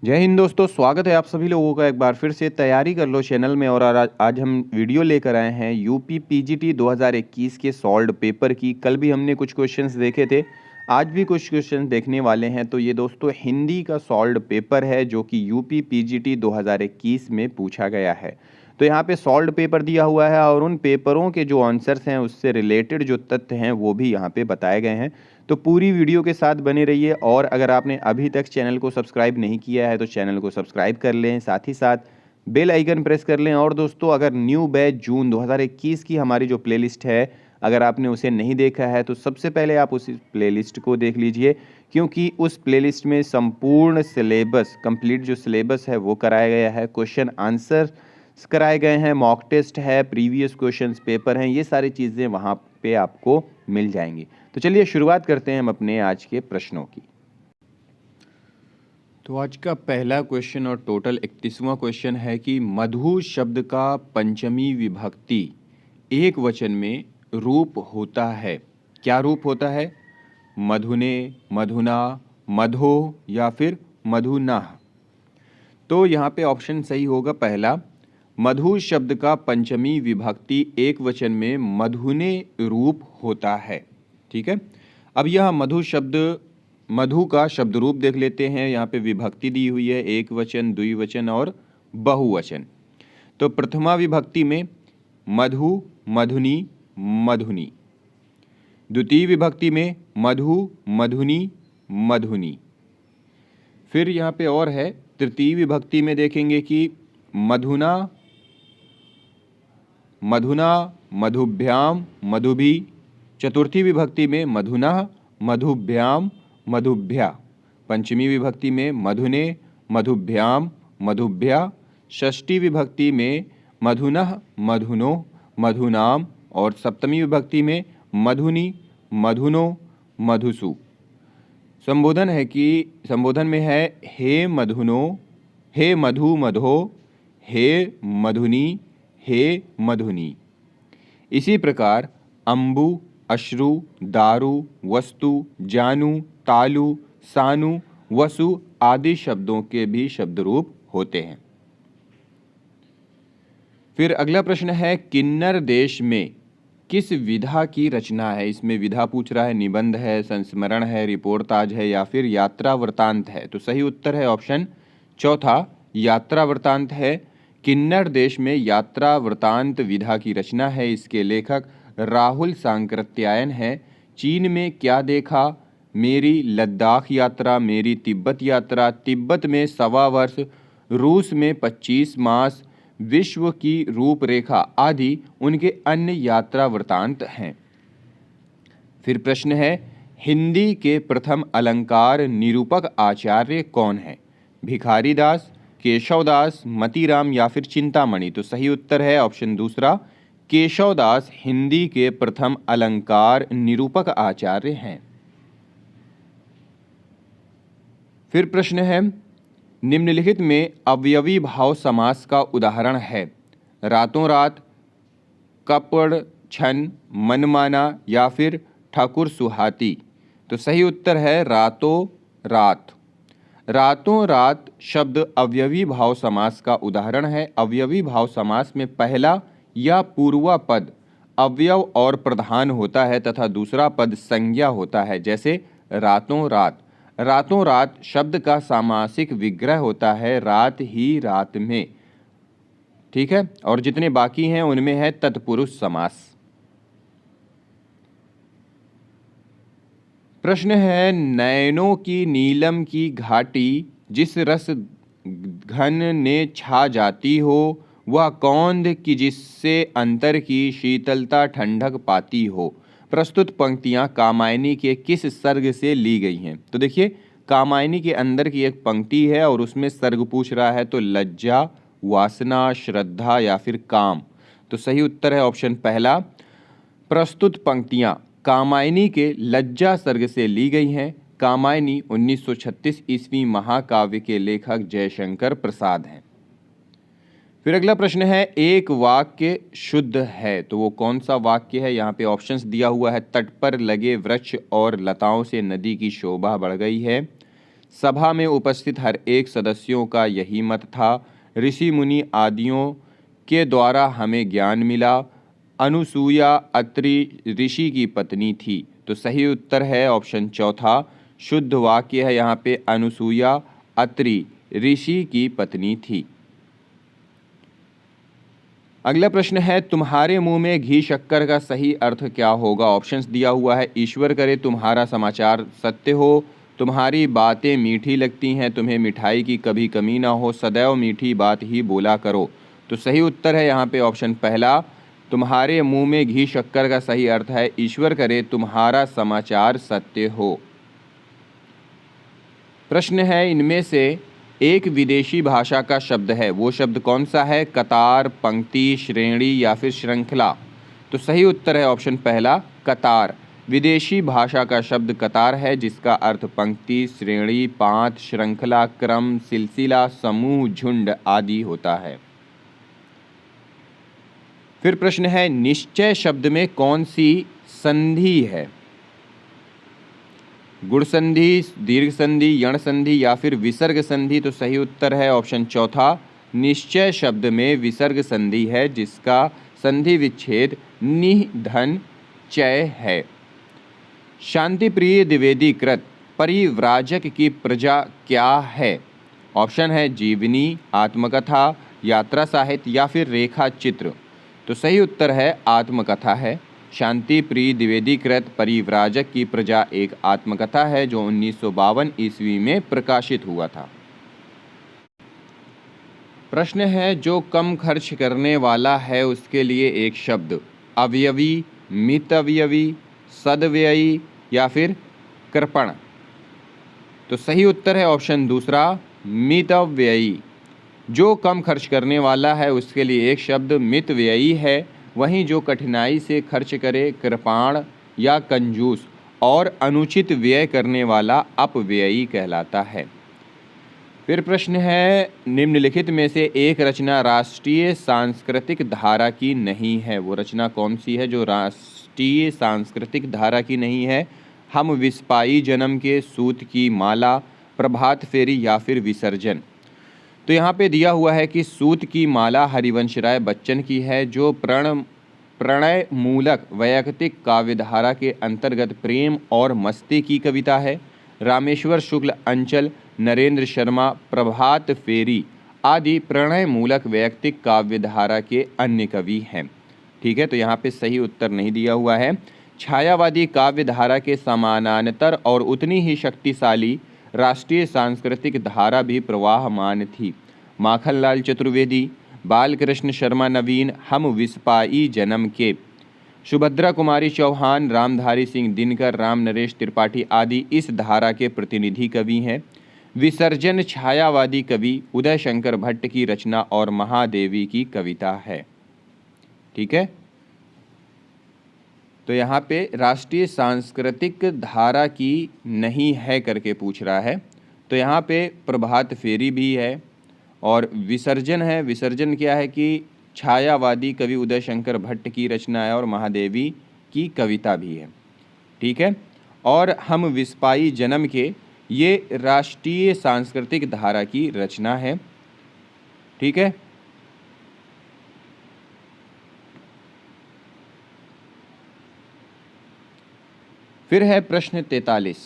जय हिंद दोस्तों, स्वागत है आप सभी लोगों का एक बार फिर से तैयारी कर लो चैनल में। और आज हम वीडियो लेकर आए हैं यूपी पीजीटी 2021 के सॉल्व्ड पेपर की। कल भी हमने कुछ क्वेश्चंस देखे थे, आज भी कुछ क्वेश्चंस देखने वाले हैं। तो ये दोस्तों हिंदी का सॉल्व्ड पेपर है जो कि यूपी पीजीटी 2021 में पूछा गया है। तो यहाँ पे सॉल्व्ड पेपर दिया हुआ है और उन पेपरों के जो आंसर्स हैं उससे रिलेटेड जो तथ्य हैं वो भी यहाँ पे बताए गए हैं। तो पूरी वीडियो के साथ बने रहिए। और अगर आपने अभी तक चैनल को सब्सक्राइब नहीं किया है तो चैनल को सब्सक्राइब कर लें, साथ ही साथ बेल आइकन प्रेस कर लें। और दोस्तों अगर न्यू बैच जून 2021 की हमारी जो प्लेलिस्ट है, अगर आपने उसे नहीं देखा है तो सबसे पहले आप उस प्लेलिस्ट को देख लीजिए, क्योंकि उस प्लेलिस्ट में संपूर्ण सिलेबस कंप्लीट जो सिलेबस है वो कराया गया है, क्वेश्चन आंसर कराए गए हैं, मॉक टेस्ट है, प्रीवियस क्वेश्चंस पेपर हैं, ये सारी चीज़ें वहाँ पे आपको मिल जाएंगी। तो चलिए शुरुआत करते हैं हम अपने आज के प्रश्नों की। तो आज का पहला क्वेश्चन और टोटल 31वां क्वेश्चन है कि मधु शब्द का पंचमी विभक्ति एक वचन में रूप होता है। क्या रूप होता है? मधुने, मधुना, मधो या फिर मधुना। तो यहाँ पे ऑप्शन सही होगा पहला, मधु शब्द का पंचमी विभक्ति एक वचन में मधुने रूप होता है। ठीक है, अब यह मधु शब्द, मधु का शब्द रूप देख लेते हैं। यहाँ पे विभक्ति दी हुई है, एक वचन, द्विवचन और बहुवचन। तो प्रथमा विभक्ति में मधु, मधुनी, मधुनी। द्वितीय विभक्ति में मधु, मधुनी, मधुनी। फिर यहाँ पे और है, तृतीय विभक्ति में देखेंगे कि मधुना, मधुना, मधुभ्याम, मधुभी। चतुर्थी विभक्ति में मधुना, मधुभ्याम, मधुभ्या। पंचमी विभक्ति में मधुने, मधुभ्याम, मधुभ्या। षष्ठी विभक्ति में मधुनः, मधुनो, मधुनाम। और सप्तमी विभक्ति में मधुनी, मधुनो, मधुसु। संबोधन है कि संबोधन में है हे मधुनो, हे मधु मधो, हे मधुनी, हे मधुनी। इसी प्रकार अंबु, अश्रु, दारु, वस्तु, जानू, तालु, सानु, वसु आदि शब्दों के भी शब्द रूप होते हैं। फिर अगला प्रश्न है, किन्नर देश में किस विधा की रचना है? इसमें विधा पूछ रहा है, निबंध है, संस्मरण है, रिपोर्टाज है या फिर यात्रा वृतांत है। तो सही उत्तर है ऑप्शन चौथा, यात्रा वृतांत है। किन्नर देश में यात्रा वृतांत विधा की रचना है। इसके लेखक राहुल सांकृत्यायन है। चीन में क्या देखा? मेरी लद्दाख यात्रा, मेरी तिब्बत यात्रा, तिब्बत में 1.25 वर्ष, रूस में 25 मास, विश्व की रूपरेखा आदि उनके अन्य यात्रा वृतांत हैं। फिर प्रश्न है, हिंदी के प्रथम अलंकार निरूपक आचार्य कौन है? भिखारी दास, केशवदास, मतीराम या फिर चिंतामणि। तो सही उत्तर है ऑप्शन दूसरा, केशवदास हिंदी के प्रथम अलंकार निरूपक आचार्य हैं। फिर प्रश्न है, निम्नलिखित में अवयवी भाव समास का उदाहरण है? रातों रात, कपड़ छन, मनमाना या फिर ठाकुर सुहाती। तो सही उत्तर है रातों रात। रातों रात शब्द अवयवी भाव समास का उदाहरण है। अवयवी भाव समास में पहला या पूर्वा पद अवयव और प्रधान होता है तथा दूसरा पद संज्ञा होता है। जैसे रातों रात, रातों रात शब्द का सामासिक विग्रह होता है रात ही रात में। ठीक है, और जितने बाकी हैं उनमें है तत्पुरुष समास। प्रश्न है, नयनों की नीलम की घाटी जिस रस घन ने छा जाती हो वह कौंध की जिससे अंतर की शीतलता ठंडक पाती हो। प्रस्तुत पंक्तियां कामायनी के किस सर्ग से ली गई हैं? तो देखिए, कामायनी के अंदर की एक पंक्ति है और उसमें सर्ग पूछ रहा है, तो लज्जा, वासना, श्रद्धा या फिर काम। तो सही उत्तर है ऑप्शन पहला, प्रस्तुत पंक्तियां कामायनी के लज्जा सर्ग से ली गई हैं। कामायनी 1936 ईस्वी महाकाव्य के लेखक जयशंकर प्रसाद हैं। फिर अगला प्रश्न है, एक वाक्य शुद्ध है, तो वो कौन सा वाक्य है? यहाँ पे ऑप्शंस दिया हुआ है, तट पर लगे वृक्ष और लताओं से नदी की शोभा बढ़ गई है, सभा में उपस्थित हर एक सदस्यों का यही मत था। ऋषि मुनि आदियों के द्वारा हमें ज्ञान मिला। अनुसूया अत्रि ऋषि की पत्नी थी। तो सही उत्तर है ऑप्शन चौथा, शुद्ध वाक्य है यहाँ पे, अनुसूया अत्रि ऋषि की पत्नी थी। अगला प्रश्न है, तुम्हारे मुंह में घी शक्कर का सही अर्थ क्या होगा? ऑप्शंस दिया हुआ है, ईश्वर करे तुम्हारा समाचार सत्य हो, तुम्हारी बातें मीठी लगती हैं, तुम्हें मिठाई की कभी कमी ना हो, सदैव मीठी बात ही बोला करो। तो सही उत्तर है यहाँ पे ऑप्शन पहला, तुम्हारे मुंह में घी शक्कर का सही अर्थ है ईश्वर करे तुम्हारा समाचार सत्य हो। प्रश्न है, इनमें से एक विदेशी भाषा का शब्द है, वो शब्द कौन सा है? कतार, पंक्ति, श्रेणी या फिर श्रृंखला? तो सही उत्तर है ऑप्शन पहला, कतार। विदेशी भाषा का शब्द कतार है, जिसका अर्थ पंक्ति, श्रेणी, पांत, श्रृंखला, क्रम, सिलसिला, समूह, झुंड आदि होता है। फिर प्रश्न है, निश्चय शब्द में कौन सी संधि है? गुण संधि, दीर्घ संधि, यण संधि या फिर विसर्ग संधि? तो सही उत्तर है ऑप्शन चौथा, निश्चय शब्द में विसर्ग संधि है, जिसका संधि विच्छेद निह धन चय है। शांति प्रिय द्विवेदी कृत परिव्राजक की प्रजा क्या है? ऑप्शन है जीवनी, आत्मकथा, यात्रा साहित्य या फिर रेखा चित्र। तो सही उत्तर है आत्मकथा है। शांति प्रिय द्विवेदी कृत परिव्राजक की प्रजा एक आत्मकथा है जो 1952 ईस्वी में प्रकाशित हुआ था। प्रश्न है, जो कम खर्च करने वाला है उसके लिए एक शब्द, अवयवी, मितव्ययी, सदव्ययी या फिर कृपण? तो सही उत्तर है ऑप्शन दूसरा, मितव्ययी। जो कम खर्च करने वाला है उसके लिए एक शब्द मितव्ययी है, वहीं जो कठिनाई से खर्च करे कृपाण या कंजूस और अनुचित व्यय करने वाला अपव्ययी कहलाता है। फिर प्रश्न है, निम्नलिखित में से एक रचना राष्ट्रीय सांस्कृतिक धारा की नहीं है, वो रचना कौन सी है जो राष्ट्रीय सांस्कृतिक धारा की नहीं है? हम विस्पाई जन्म के, सूत की माला, प्रभात फेरी या फिर विसर्जन? तो यहाँ पे दिया हुआ है कि सूत की माला हरिवंश राय बच्चन की है, जो प्रणय मूलक वैयक्तिक काव्यधारा के अंतर्गत प्रेम और मस्ती की कविता है। रामेश्वर शुक्ल, अंचल, नरेंद्र शर्मा, प्रभात फेरी आदि प्रणय मूलक वैयक्तिक काव्यधारा के अन्य कवि हैं। ठीक है, तो यहाँ पे सही उत्तर नहीं दिया हुआ है। छायावादी काव्यधारा के समानांतर और उतनी ही शक्तिशाली राष्ट्रीय सांस्कृतिक धारा भी प्रवाहमान थी। माखनलाल चतुर्वेदी, बालकृष्ण शर्मा नवीन, हम विस्पाई जन्म के, सुभद्रा कुमारी चौहान, रामधारी सिंह दिनकर, राम नरेश त्रिपाठी आदि इस धारा के प्रतिनिधि कवि हैं। विसर्जन छायावादी कवि उदय शंकर भट्ट की रचना और महादेवी की कविता है। ठीक है, तो यहाँ पे राष्ट्रीय सांस्कृतिक धारा की नहीं है करके पूछ रहा है, तो यहाँ पे प्रभात फेरी भी है और विसर्जन है। विसर्जन क्या है कि छायावादी कवि उदय शंकर भट्ट की रचना है और महादेवी की कविता भी है। ठीक है, और हम विस्पाई जन्म के, ये राष्ट्रीय सांस्कृतिक धारा की रचना है। ठीक है, फिर है प्रश्न 43,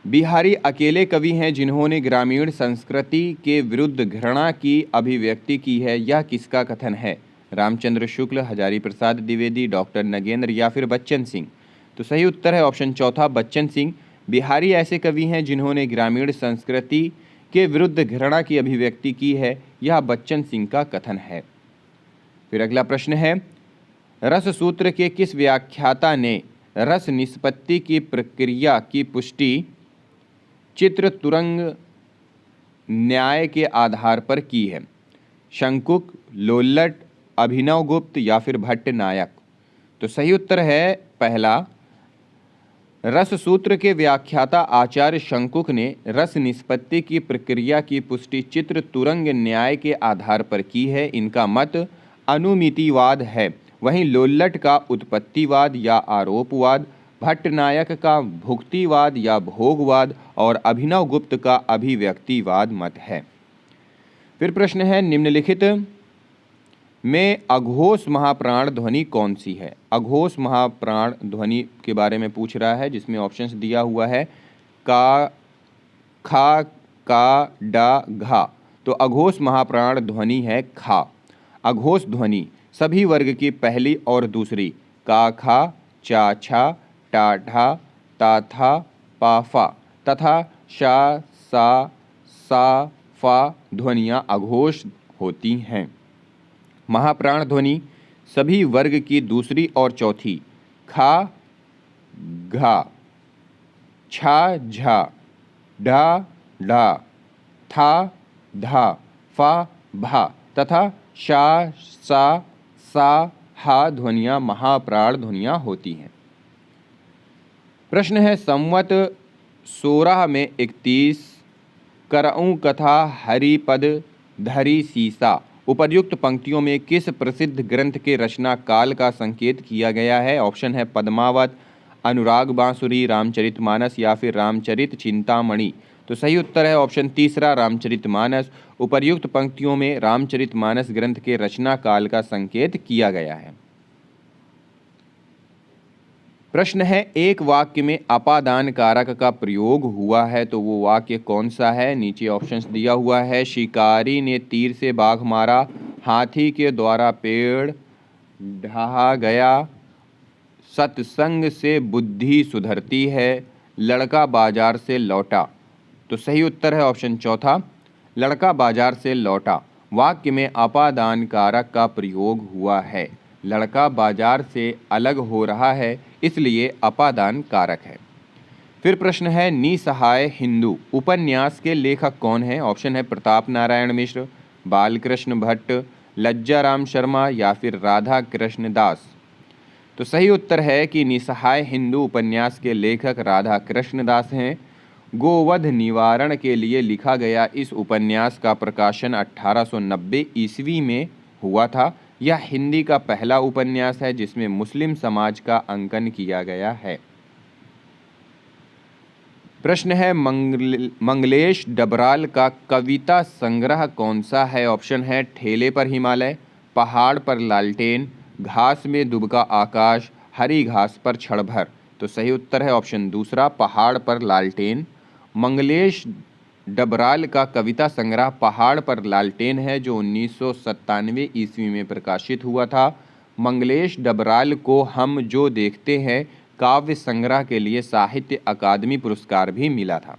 बिहारी अकेले कवि हैं जिन्होंने ग्रामीण संस्कृति के विरुद्ध घृणा की अभिव्यक्ति की है, यह किसका कथन है? रामचंद्र शुक्ल, हजारी प्रसाद द्विवेदी, डॉक्टर नगेंद्र या फिर बच्चन सिंह? तो सही उत्तर है ऑप्शन चौथा, बच्चन सिंह। बिहारी ऐसे कवि हैं जिन्होंने ग्रामीण संस्कृति के विरुद्ध घृणा की अभिव्यक्ति की है, यह बच्चन सिंह का कथन है। फिर अगला प्रश्न है, रस सूत्र के किस व्याख्याता ने रस निष्पत्ति की प्रक्रिया की पुष्टि चित्र तुरंग न्याय के आधार पर की है? शंकुक, लोल्लट, अभिनव गुप्त या फिर भट्ट नायक? तो सही उत्तर है पहला, रस सूत्र के व्याख्याता आचार्य शंकुक ने रस निष्पत्ति की प्रक्रिया की पुष्टि चित्र तुरंग न्याय के आधार पर की है। इनका मत अनुमितिवाद है। वहीं लोल्लट का उत्पत्तिवाद या आरोपवाद, भट्टनायक का भुक्तिवाद या भोगवाद और अभिनव गुप्त का अभिव्यक्तिवाद मत है। फिर प्रश्न है, निम्नलिखित में अघोष महाप्राण ध्वनि कौन सी है? अघोष महाप्राण ध्वनि के बारे में पूछ रहा है, जिसमें ऑप्शंस दिया हुआ है का, खा, का, डा, घा। तो अघोष महाप्राण ध्वनि है खा। अघोष ध्वनि सभी वर्ग की पहली और दूसरी का, खा, चा, छा, टा, ढा, ता, था, पा, फा तथा शा, सा, सा, फा ध्वनियाँ अघोष होती हैं। महाप्राण ध्वनि सभी वर्ग की दूसरी और चौथी खा, घा, छा, झा, ढा, ढा, था, धा, फा, भा तथा शा, सा, सा, हा ध्वनियाँ महाप्राण ध्वनियाँ होती हैं। प्रश्न है, संवत 16 में 31 करऊँ कथा हरिपद धरी सीसा उपर्युक्त पंक्तियों में किस प्रसिद्ध ग्रंथ के रचना काल का संकेत किया गया है? ऑप्शन है पद्मावत, अनुराग बांसुरी, रामचरितमानस या फिर रामचरित चिंतामणि। तो सही उत्तर है ऑप्शन तीसरा, रामचरितमानस। उपर्युक्त पंक्तियों में रामचरितमानस ग्रंथ के रचना काल का संकेत किया गया है। प्रश्न है, एक वाक्य में अपादान कारक का प्रयोग हुआ है, तो वो वाक्य कौन सा है? नीचे ऑप्शंस दिया हुआ है। शिकारी ने तीर से बाघ मारा, हाथी के द्वारा पेड़ ढहा गया, सत्संग से बुद्धि सुधरती है, लड़का बाजार से लौटा। तो सही उत्तर है ऑप्शन चौथा, लड़का बाजार से लौटा। वाक्य में अपादान कारक का प्रयोग हुआ है। लड़का बाजार से अलग हो रहा है, इसलिए अपादान कारक है। फिर प्रश्न है, निसहाय हिंदू उपन्यास के लेखक कौन हैं? ऑप्शन है प्रताप नारायण मिश्र, बालकृष्ण भट्ट, लज्जाराम शर्मा या फिर राधा कृष्ण दास। तो सही उत्तर है कि निसहाय हिंदू उपन्यास के लेखक राधा कृष्ण दास हैं। गोवध निवारण के लिए लिखा गया इस उपन्यास का प्रकाशन 1890 ईस्वी में हुआ था। यह हिंदी का पहला उपन्यास है जिसमें मुस्लिम समाज का अंकन किया गया है। प्रश्न है, मंगलेश डबराल का कविता संग्रह कौन सा है? ऑप्शन है ठेले पर हिमालय, पहाड़ पर लालटेन, घास में दुबका आकाश, हरी घास पर क्षण भर। तो सही उत्तर है ऑप्शन दूसरा, पहाड़ पर लालटेन। मंगलेश डबराल का कविता संग्रह पहाड़ पर लालटेन है, जो 1997 ईस्वी में प्रकाशित हुआ था। मंगलेश डबराल को हम जो देखते हैं काव्य संग्रह के लिए साहित्य अकादमी पुरस्कार भी मिला था।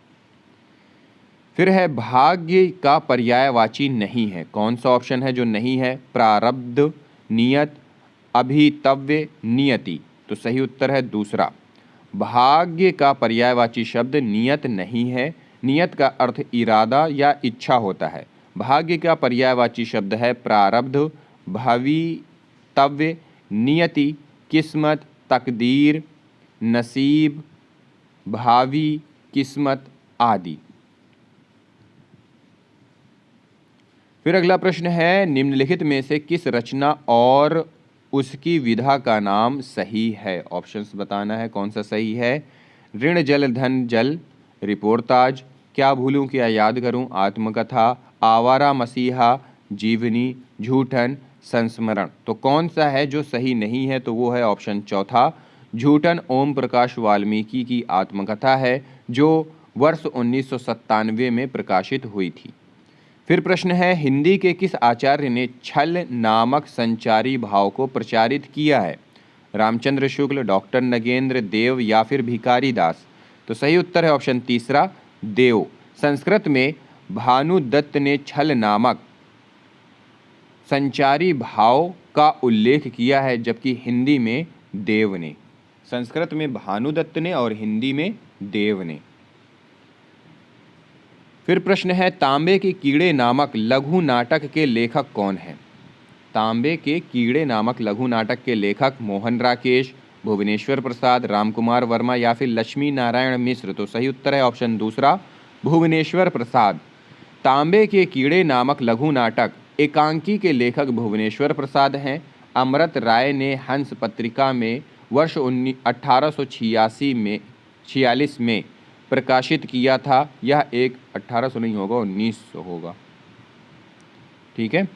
फिर है, भाग्य का पर्यायवाची नहीं है। कौन सा ऑप्शन है जो नहीं है? प्रारब्ध, नियत, अभितव्य, नियति। तो सही उत्तर है दूसरा, भाग्य का पर्यायवाची शब्द नियत नहीं है। नियत का अर्थ इरादा या इच्छा होता है। भाग्य का पर्यायवाची शब्द है प्रारब्ध, भवितव्य, नियति, किस्मत, तकदीर, नसीब, भावी, किस्मत आदि। फिर अगला प्रश्न है, निम्नलिखित में से किस रचना और उसकी विधा का नाम सही है? ऑप्शंस बताना है कौन सा सही है। ऋण जल धन जल, रिपोर्ताज, क्या भूलूं क्या याद करूं, आत्मकथा, आवारा मसीहा, जीवनी, झूठन, संस्मरण। तो कौन सा है जो सही नहीं है? तो वो है ऑप्शन चौथा, झूठन ओम प्रकाश वाल्मीकि की आत्मकथा है, जो वर्ष 1997 में प्रकाशित हुई थी। फिर प्रश्न है, हिंदी के किस आचार्य ने छल नामक संचारी भाव को प्रचारित किया है? रामचंद्र शुक्ल, डॉक्टर नगेंद्र देव या फिर भिखारी दास। तो सही उत्तर है ऑप्शन तीसरा, देव। संस्कृत में भानुदत्त ने छल नामक संचारी भाव का उल्लेख किया है, जबकि हिंदी में देव ने। संस्कृत में भानुदत्त ने और हिंदी में देव ने। फिर प्रश्न है, तांबे के कीड़े नामक लघु नाटक के लेखक कौन हैं? तांबे के कीड़े नामक लघु नाटक के लेखक मोहन राकेश, भुवनेश्वर प्रसाद, रामकुमार वर्मा या फिर लक्ष्मी नारायण मिश्र। तो सही उत्तर है ऑप्शन दूसरा, भुवनेश्वर प्रसाद। तांबे के कीड़े नामक लघु नाटक एकांकी के लेखक भुवनेश्वर प्रसाद हैं। अमृत राय ने हंस पत्रिका में वर्ष 1846 में प्रकाशित किया था? यह एक 1800 नहीं होगा, 1900 होगा। ठीक है।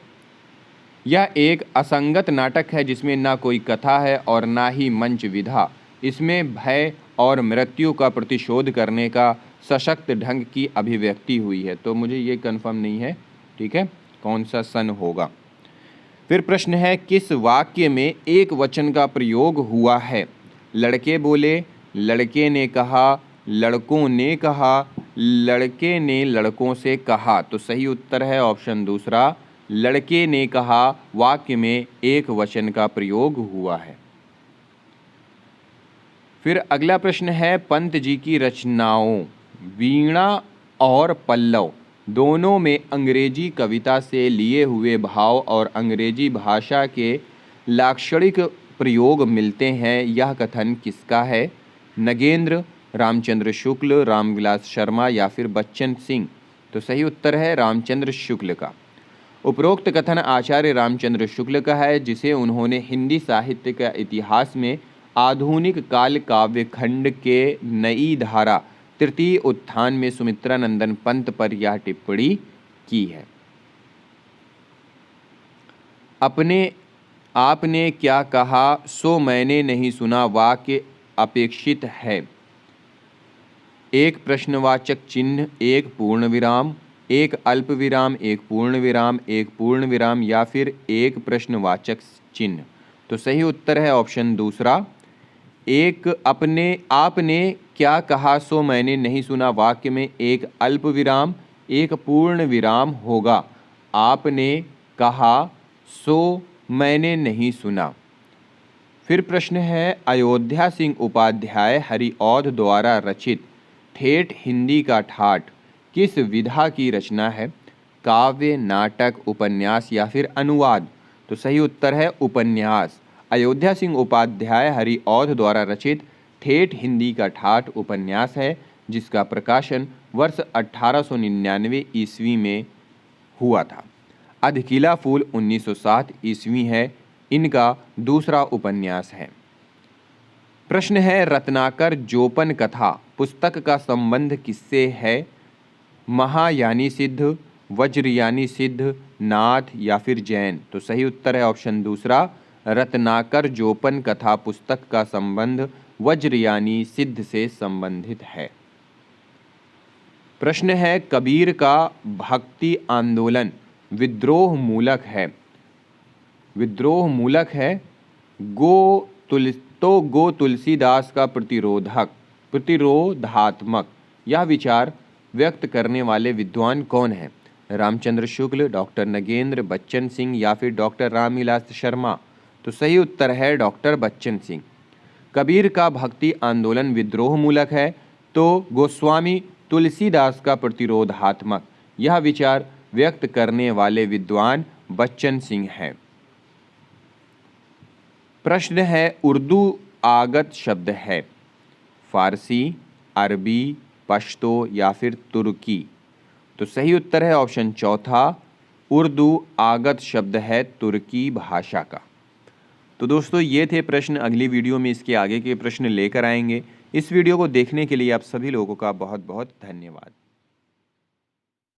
यह एक असंगत नाटक है जिसमें ना कोई कथा है और ना ही मंच विधा। इसमें भय और मृत्यु का प्रतिशोध करने का सशक्त ढंग की अभिव्यक्ति हुई है। तो मुझे ये कंफर्म नहीं है, ठीक है, कौन सा सन होगा। फिर प्रश्न है, किस वाक्य में एक वचन का प्रयोग हुआ है? लड़के बोले, लड़के ने कहा, लड़कों ने कहा, लड़के ने लड़कों से कहा। तो सही उत्तर है ऑप्शन दूसरा, लड़के ने कहा वाक्य में एक वचन का प्रयोग हुआ है। फिर अगला प्रश्न है, पंत जी की रचनाओं वीणा और पल्लव दोनों में अंग्रेजी कविता से लिए हुए भाव और अंग्रेजी भाषा के लाक्षणिक प्रयोग मिलते हैं। यह कथन किसका है? नगेंद्र, रामचंद्र शुक्ल, रामविलास शर्मा या फिर बच्चन सिंह। तो सही उत्तर है रामचंद्र शुक्ल का। उपरोक्त कथन आचार्य रामचंद्र शुक्ल का है, जिसे उन्होंने हिंदी साहित्य का इतिहास में आधुनिक काल काव्य खंड के नई धारा तृतीय उत्थान में सुमित्रा नंदन पंत पर यह टिप्पणी की है। आपने क्या कहा सो मैंने नहीं सुना वाक्य अपेक्षित है? एक प्रश्नवाचक चिन्ह, एक पूर्ण विराम, एक अल्प विराम, एक पूर्ण विराम, एक पूर्ण विराम या फिर एक प्रश्नवाचक चिन्ह। तो सही उत्तर है ऑप्शन दूसरा, एक आपने क्या कहा सो मैंने नहीं सुना वाक्य में एक अल्प विराम, एक पूर्ण विराम होगा। आपने कहा सो मैंने नहीं सुना। फिर प्रश्न है, अयोध्या सिंह उपाध्याय हरिऔध द्वारा रचित ठेठ हिंदी का ठाठ किस विधा की रचना है? काव्य, नाटक, उपन्यास या फिर अनुवाद। तो सही उत्तर है उपन्यास। अयोध्या सिंह उपाध्याय हरिऔध द्वारा रचित ठेठ हिंदी का ठाठ उपन्यास है, जिसका प्रकाशन वर्ष 1899 ईस्वी में हुआ था। अधकिला फूल 1907 ईस्वी है इनका दूसरा उपन्यास है। प्रश्न है, रत्नाकर जोपन कथा पुस्तक का संबंध किससे है? महायानी सिद्ध, वज्रयानी सिद्ध, नाथ या फिर जैन। तो सही उत्तर है ऑप्शन दूसरा, रत्नाकर जोपन कथा पुस्तक का संबंध वज्रयानी सिद्ध से संबंधित है। प्रश्न है, कबीर का भक्ति आंदोलन विद्रोह मूलक है? विद्रोह मूलक है। गो तुलसीदास का प्रतिरोधात्मक यह विचार व्यक्त करने वाले विद्वान कौन है? रामचंद्र शुक्ल, डॉक्टर नगेंद्र, बच्चन सिंह या फिर डॉक्टर रामविलास शर्मा। तो सही उत्तर है डॉक्टर बच्चन सिंह। कबीर का भक्ति आंदोलन विद्रोह मूलक है, तो गोस्वामी तुलसीदास का प्रतिरोधात्मक यह विचार व्यक्त करने वाले विद्वान बच्चन सिंह हैं। प्रश्न है, उर्दू आगत शब्द है? फारसी, अरबी, पश्तो या फिर तुर्की। तो सही उत्तर है ऑप्शन चौथा, उर्दू आगत शब्द है तुर्की भाषा का। तो दोस्तों ये थे प्रश्न, अगली वीडियो में इसके आगे के प्रश्न लेकर आएंगे। इस वीडियो को देखने के लिए आप सभी लोगों का बहुत बहुत धन्यवाद।